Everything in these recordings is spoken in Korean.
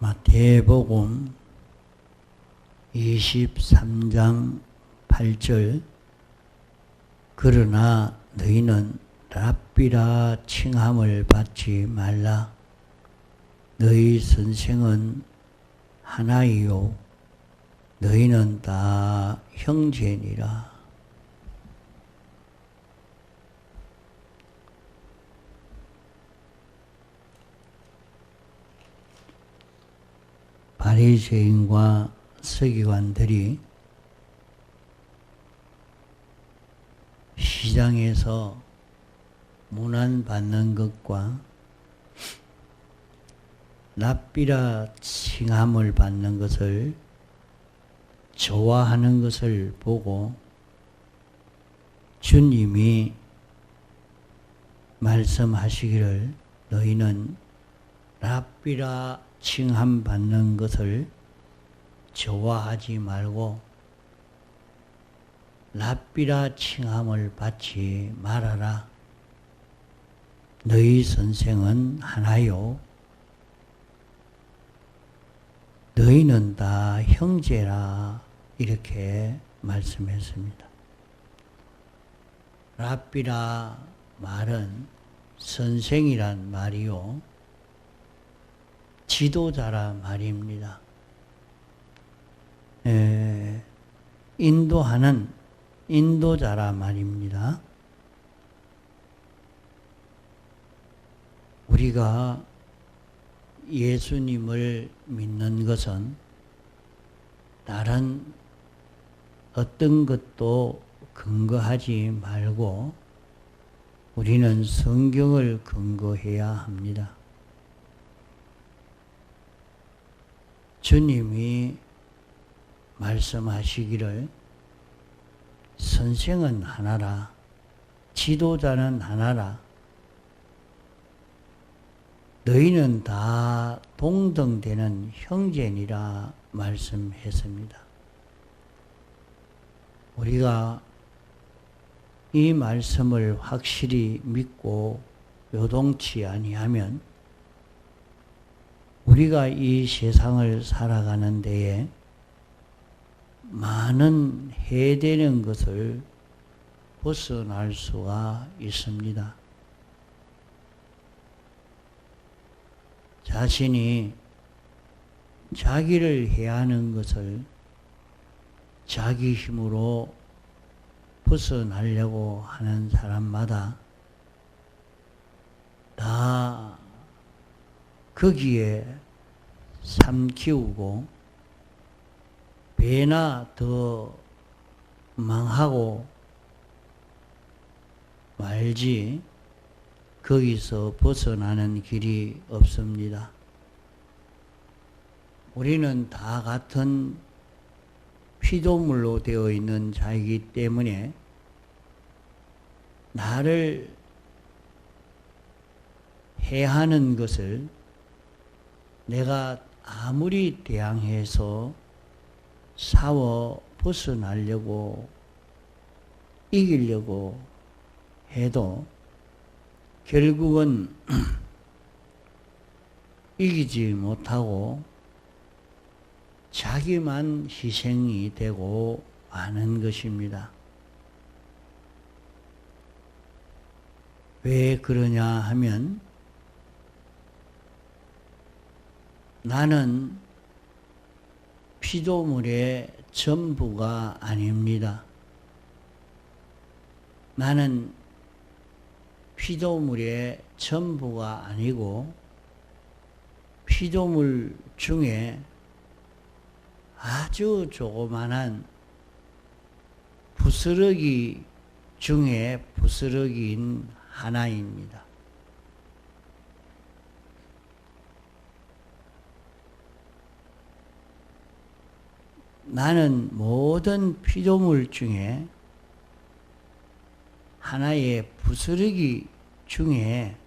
마태복음 23장 8절 그러나 너희는 랍비라 칭함을 받지 말라. 너희 선생은 하나이요 너희는 다 형제니라. 바리새인과 서기관들이 시장에서 문안받는 것과 랍비라 칭함을 받는 것을 좋아하는 것을 보고 주님이 말씀하시기를 너희는 랍비라 칭함 받는 것을 좋아하지 말고 랍비라 칭함을 받지 말아라. 너희 선생은 하나요 너희는 다 형제라. 이렇게 말씀했습니다. 랍비라 말은 선생이란 말이요 지도자라 말입니다. 인도하는 인도자라 말입니다. 우리가 예수님을 믿는 것은 다른 어떤 것도 근거하지 말고 우리는 성경을 근거해야 합니다. 주님이 말씀하시기를 선생은 하나라, 지도자는 하나라, 너희는 다 동등되는 형제니라 말씀했습니다. 우리가 이 말씀을 확실히 믿고 요동치 아니하면 우리가 이 세상을 살아가는 데에 많은 해되는 것을 벗어날 수가 있습니다. 자신이 자기를 해하는 것을 자기 힘으로 벗어나려고 하는 사람마다 다 거기에 삼키우고 배나 더 망하고 말지 거기서 벗어나는 길이 없습니다. 우리는 다 같은 피조물로 되어 있는 자이기 때문에 나를 해하는 것을 내가 아무리 대항해서 싸워 벗어나려고 이기려고 해도 결국은 이기지 못하고 자기만 희생이 되고 마는 것입니다. 왜 그러냐 하면 나는 피조물의 전부가 아닙니다. 나는 피조물의 전부가 아니고 피조물 중에 아주 조그만한 부스러기 중에 부스러기인 하나입니다. 나는 모든 피조물 중에 하나의 부스러기 중에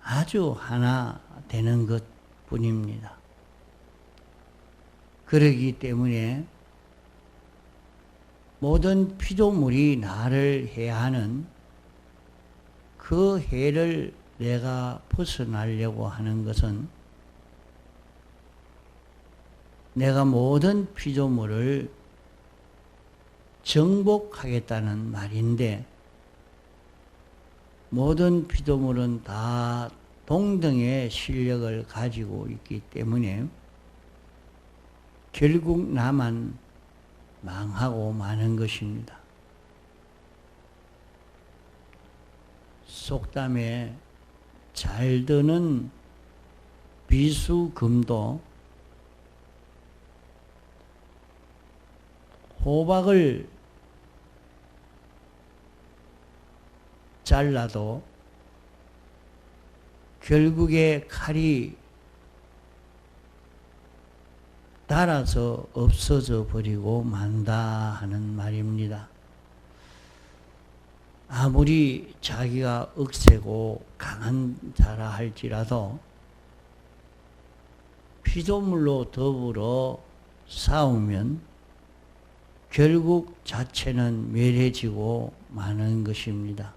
아주 하나 되는 것 뿐입니다. 그러기 때문에 모든 피조물이 나를 해하는 그 해를 내가 벗어나려고 하는 것은 내가 모든 피조물을 정복하겠다는 말인데, 모든 피조물은 다 동등의 실력을 가지고 있기 때문에 결국 나만 망하고 마는 것입니다. 속담에 잘 드는 비수금도 호박을 잘라도 결국에 칼이 닳아서 없어져 버리고 만다 하는 말입니다. 아무리 자기가 억세고 강한 자라 할지라도 피조물로 더불어 싸우면 결국 자체는 멸해지고 마는 것입니다.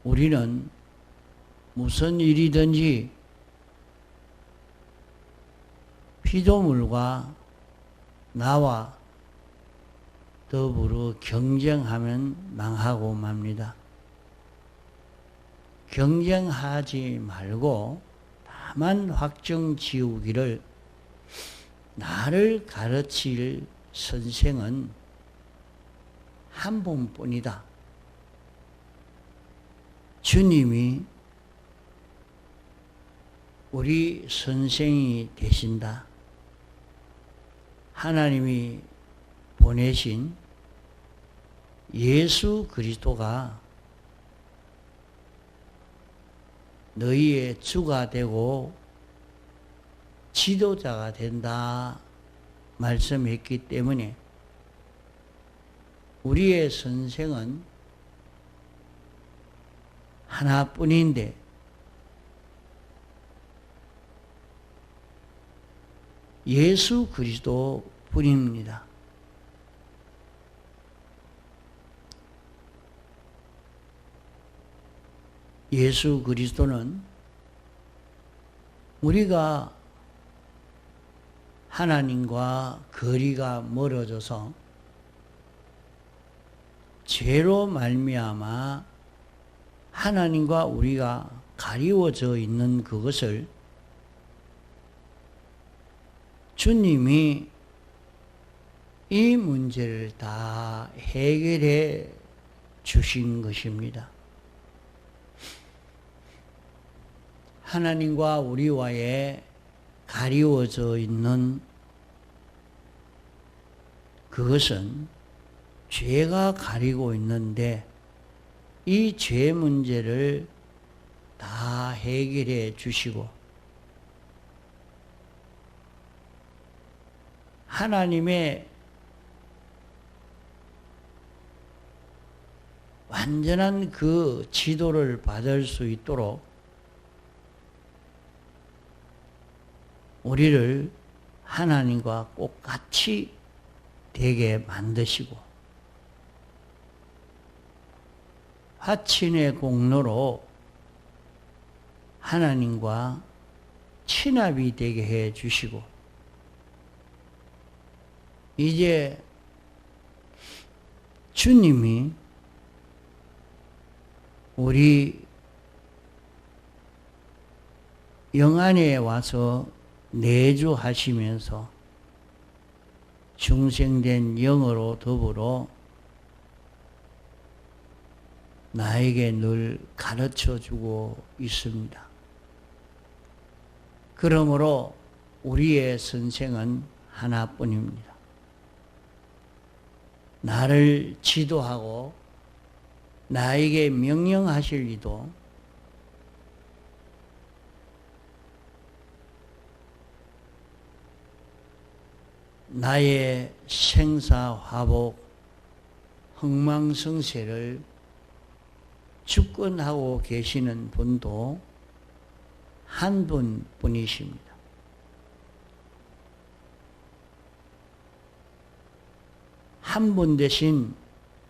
우리는 무슨 일이든지 피조물과 나와 더불어 경쟁하면 망하고 맙니다. 경쟁하지 말고 다만 확정 지우기를, 나를 가르칠 선생은 한 분뿐이다. 주님이 우리 선생이 되신다. 하나님이 보내신 예수 그리스도가 너희의 주가 되고 지도자가 된다 말씀했기 때문에 우리의 선생은 하나뿐인데 예수 그리스도 뿐입니다. 예수 그리스도는 우리가 하나님과 거리가 멀어져서 죄로 말미암아 하나님과 우리가 가리워져 있는 그것을 주님이 이 문제를 다 해결해 주신 것입니다. 하나님과 우리와의 가리워져 있는 그것은 죄가 가리고 있는데 이 죄 문제를 다 해결해 주시고 하나님의 완전한 그 지도를 받을 수 있도록 우리를 하나님과 꼭 같이 되게 만드시고 화친의 공로로 하나님과 친합이 되게 해 주시고 이제 주님이 우리 영안에 와서 내주하시면서 중생된 영으로 더불어 나에게 늘 가르쳐주고 있습니다. 그러므로 우리의 선생은 하나뿐입니다. 나를 지도하고 나에게 명령하실 이도 나의 생사화복 흥망성쇠를 주권하고 계시는 분도 한 분뿐이십니다. 한 분 대신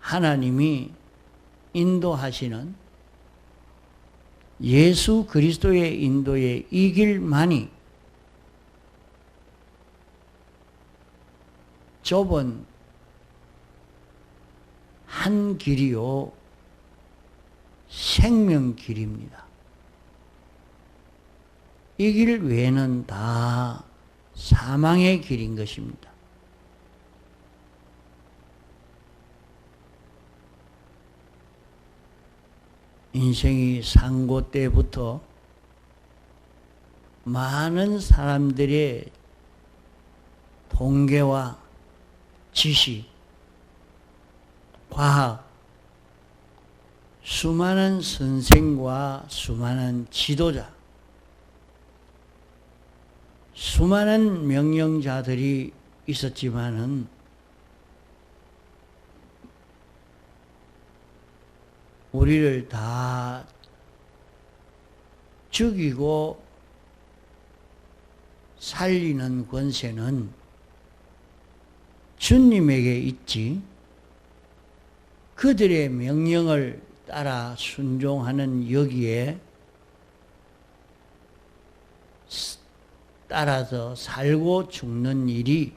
하나님이 인도하시는 예수 그리스도의 인도에 이 길만이 좁은 한 길이요 생명길입니다. 이 길 외에는 다 사망의 길인 것입니다. 인생이 상고 때부터 많은 사람들의 통계와 지식, 과학, 수많은 선생과 수많은 지도자, 수많은 명령자들이 있었지만은 우리를 다 죽이고 살리는 권세는 주님에게 있지, 그들의 명령을 따라 순종하는 여기에 따라서 살고 죽는 일이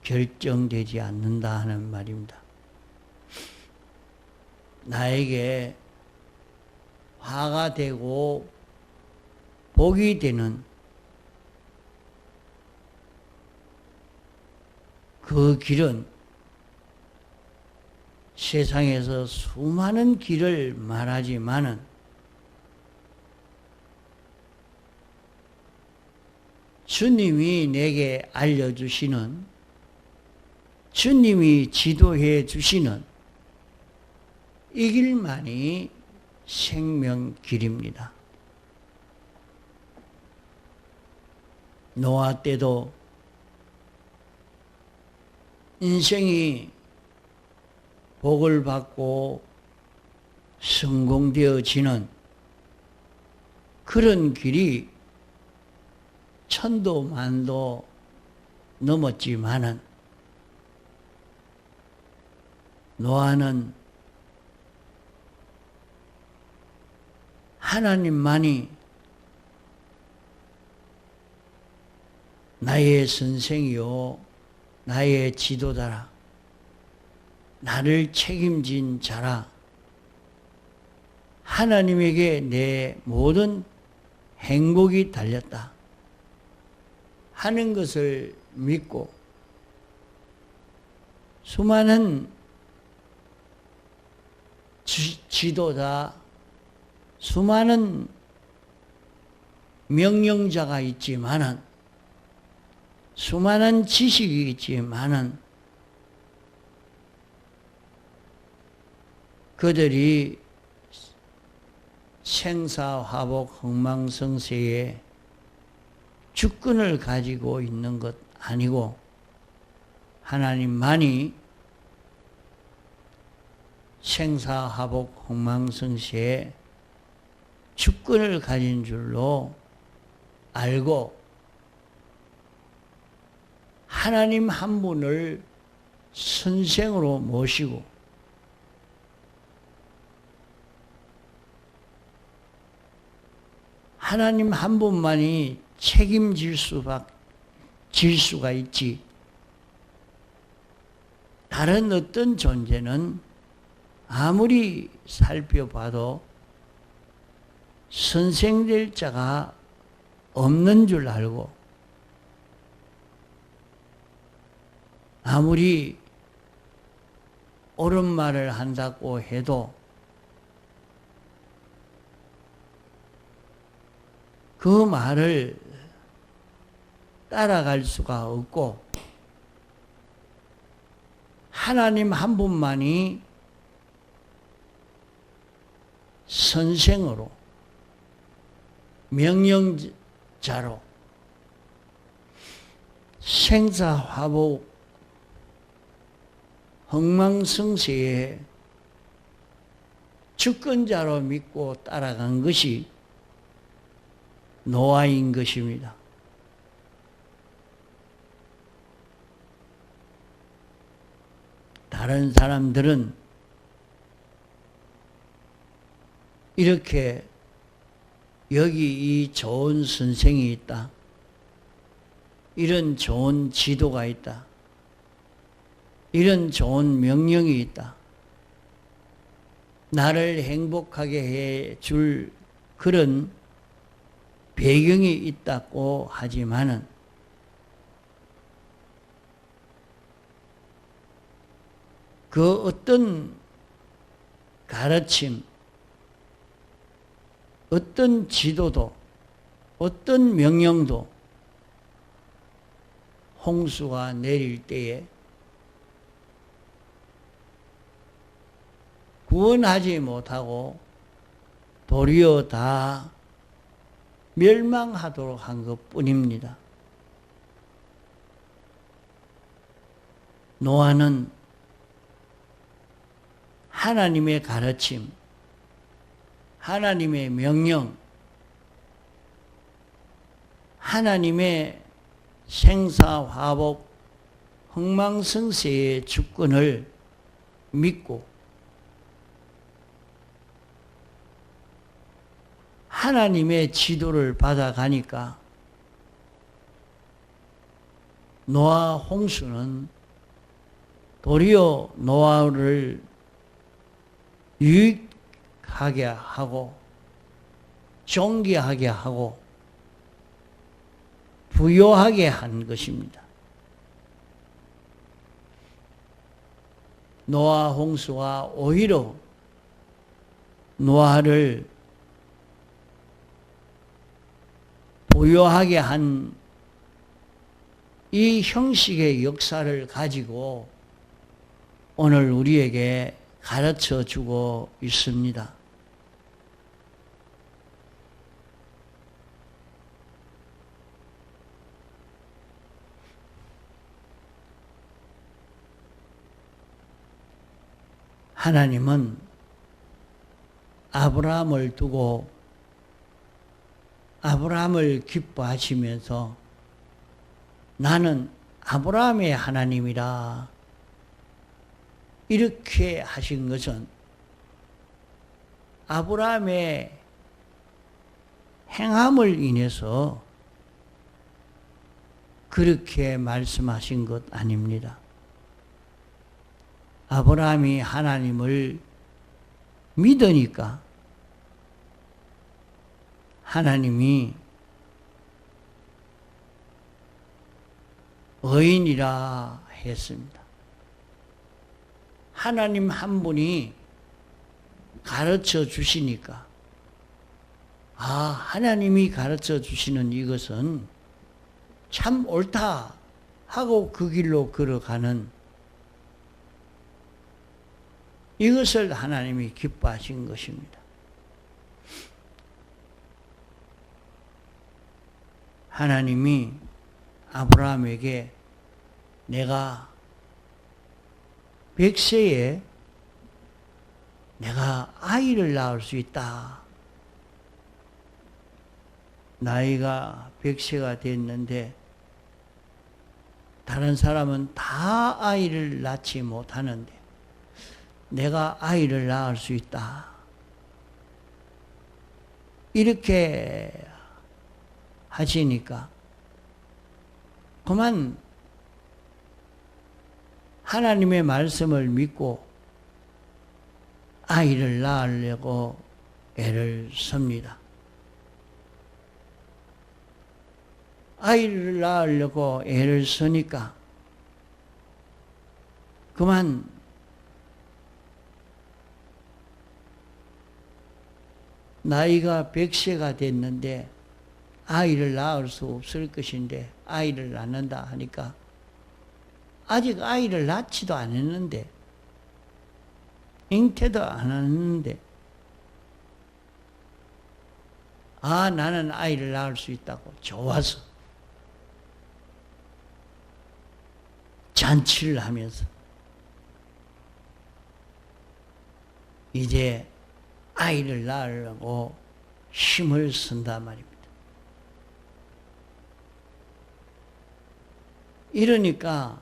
결정되지 않는다 하는 말입니다. 나에게 화가 되고 복이 되는 그 길은 세상에서 수많은 길을 말하지만은 주님이 내게 알려주시는, 주님이 지도해 주시는 이 길만이 생명길입니다. 노아 때도 인생이 복을 받고 성공되어지는 그런 길이 천도 만도 넘었지만은 노아는 하나님만이 나의 선생이요 나의 지도자라, 나를 책임진 자라, 하나님에게 내 모든 행복이 달렸다 하는 것을 믿고 수많은 지도자, 수많은 명령자가 있지만은, 수많은 지식이 있지만은 그들이 생사화복 흥망성쇠의 주권을 가지고 있는 것 아니고 하나님만이 생사화복 흥망성쇠의 주권을 가진 줄로 알고 하나님 한 분을 선생으로 모시고 하나님 한 분만이 책임질 수가 있지, 다른 어떤 존재는 아무리 살펴봐도 선생될 자가 없는 줄 알고, 아무리 옳은 말을 한다고 해도 그 말을 따라갈 수가 없고, 하나님 한 분만이 선생으로, 명령자로, 생사화복 흥망성쇠의 주권자로 믿고 따라간 것이 노아인 것입니다. 다른 사람들은 이렇게 여기 이 좋은 선생이 있다. 이런 좋은 지도가 있다. 이런 좋은 명령이 있다. 나를 행복하게 해 줄 그런 배경이 있다고 하지만은 그 어떤 가르침, 어떤 지도도, 어떤 명령도 홍수가 내릴 때에 구원하지 못하고 도리어 다 멸망하도록 한 것뿐입니다. 노아는 하나님의 가르침, 하나님의 명령, 하나님의 생사화복, 흥망성쇠의 주권을 믿고 하나님의 지도를 받아가니까 노아 홍수는 도리어 노아를 유익하게 하고 존귀하게 하고 부요하게 한 것입니다. 노아 홍수가 오히려 노아를 부요하게 한 이 형식의 역사를 가지고 오늘 우리에게 가르쳐 주고 있습니다. 하나님은 아브라함을 두고 아브라함을 기뻐하시면서 나는 아브라함의 하나님이라 이렇게 하신 것은 아브라함의 행함을 인해서 그렇게 말씀하신 것 아닙니다. 아브라함이 하나님을 믿으니까 하나님이 의인이라 했습니다. 하나님 한 분이 가르쳐 주시니까 하나님이 가르쳐 주시는 이것은 참 옳다 하고 그 길로 걸어가는 이것을 하나님이 기뻐하신 것입니다. 하나님이 아브라함에게 내가 100세에 내가 아이를 낳을 수 있다. 나이가 100세가 됐는데 다른 사람은 다 아이를 낳지 못하는데 내가 아이를 낳을 수 있다. 이렇게 하시니까 그만 하나님의 말씀을 믿고 아이를 낳으려고 애를 씁니다. 아이를 낳으려고 애를 쓰니까 그만 나이가 100세가 됐는데 아이를 낳을 수 없을 것인데 아이를 낳는다 하니까 아직 아이를 낳지도 않았는데 잉태도 안 했는데 나는 아이를 낳을 수 있다고 좋아서 잔치를 하면서 이제 아이를 낳으려고 힘을 쓴단 말입니다. 이러니까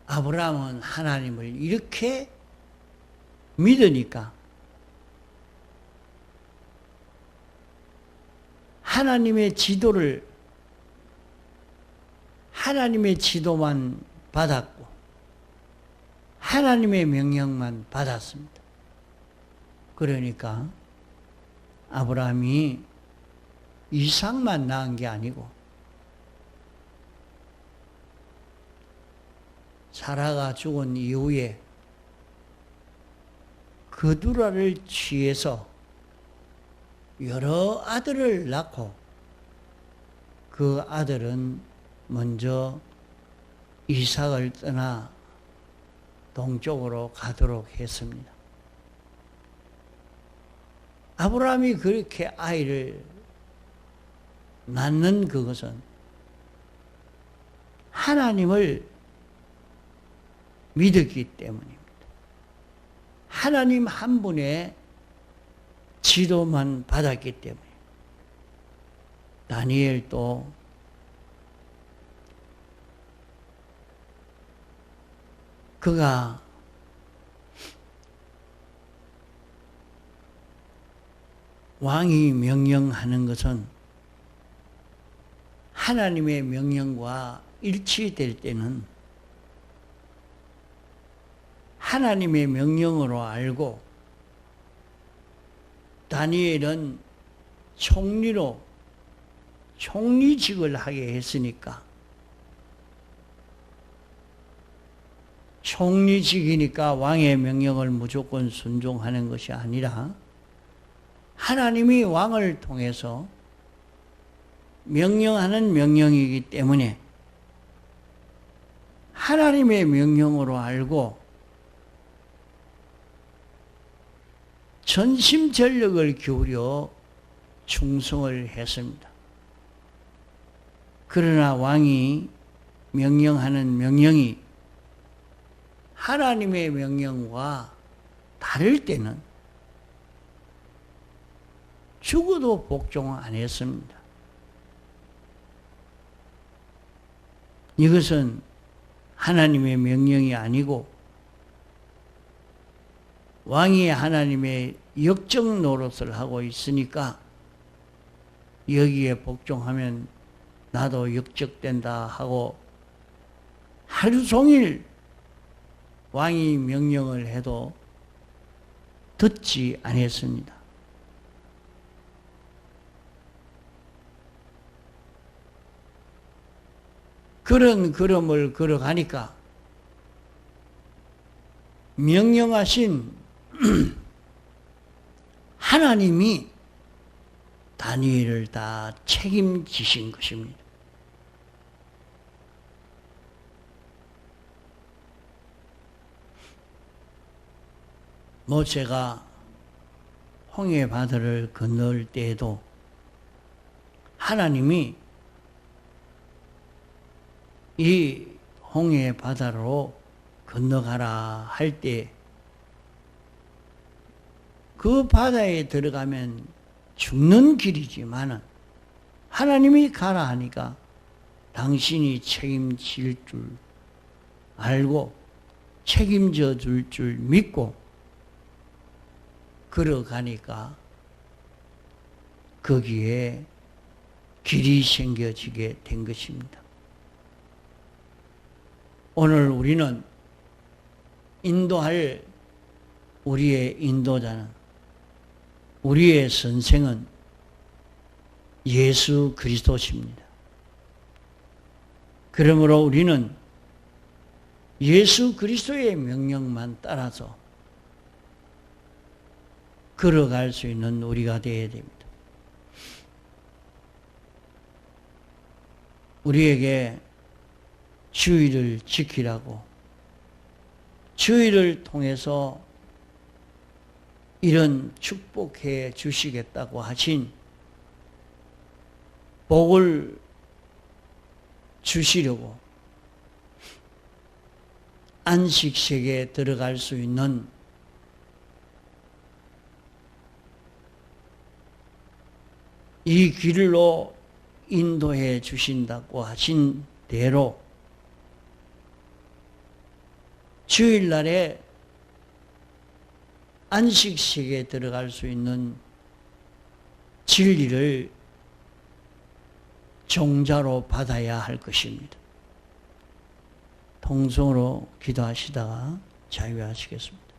아브라함은 하나님을 이렇게 믿으니까 하나님의 지도만 받았고 하나님의 명령만 받았습니다. 그러니까 아브라함이 이삭만 낳은 게 아니고 사라가 죽은 이후에 그두라를 취해서 여러 아들을 낳고 그 아들은 먼저 이삭을 떠나 동쪽으로 가도록 했습니다. 아브라함이 그렇게 아이를 낳는 그것은 하나님을 믿었기 때문입니다. 하나님 한 분의 지도만 받았기 때문에. 다니엘도 그가 왕이 명령하는 것은 하나님의 명령과 일치될 때는 하나님의 명령으로 알고 다니엘은 총리직을 하게 했으니까 총리직이니까 왕의 명령을 무조건 순종하는 것이 아니라 하나님이 왕을 통해서 명령하는 명령이기 때문에 하나님의 명령으로 알고 전심전력을 기울여 충성을 했습니다. 그러나 왕이 명령하는 명령이 하나님의 명령과 다를 때는 죽어도 복종 안 했습니다. 이것은 하나님의 명령이 아니고 왕이 하나님의 역적 노릇을 하고 있으니까 여기에 복종하면 나도 역적된다 하고 하루 종일 왕이 명령을 해도 듣지 않았습니다. 그런 걸음을 걸어가니까 명령하신 하나님이 다니엘을 다 책임지신 것입니다. 모세가 홍해 바다를 건널 때에도 하나님이 이 홍해 바다로 건너가라 할 때 그 바다에 들어가면 죽는 길이지만은 하나님이 가라 하니까 당신이 책임질 줄 알고 책임져 줄 줄 믿고 걸어가니까 거기에 길이 생겨지게 된 것입니다. 오늘 우리는 인도할 우리의 인도자는 우리의 선생은 예수 그리스도십니다. 그러므로 우리는 예수 그리스도의 명령만 따라서 걸어갈 수 있는 우리가 되어야 됩니다. 우리에게 주의를 지키라고 주의를 통해서 이런 축복해 주시겠다고 하신 복을 주시려고 안식세계에 들어갈 수 있는 이 길로 인도해 주신다고 하신 대로 주일날에 안식세계에 들어갈 수 있는 진리를 종자로 받아야 할 것입니다. 통성으로 기도하시다가 자유하시겠습니다.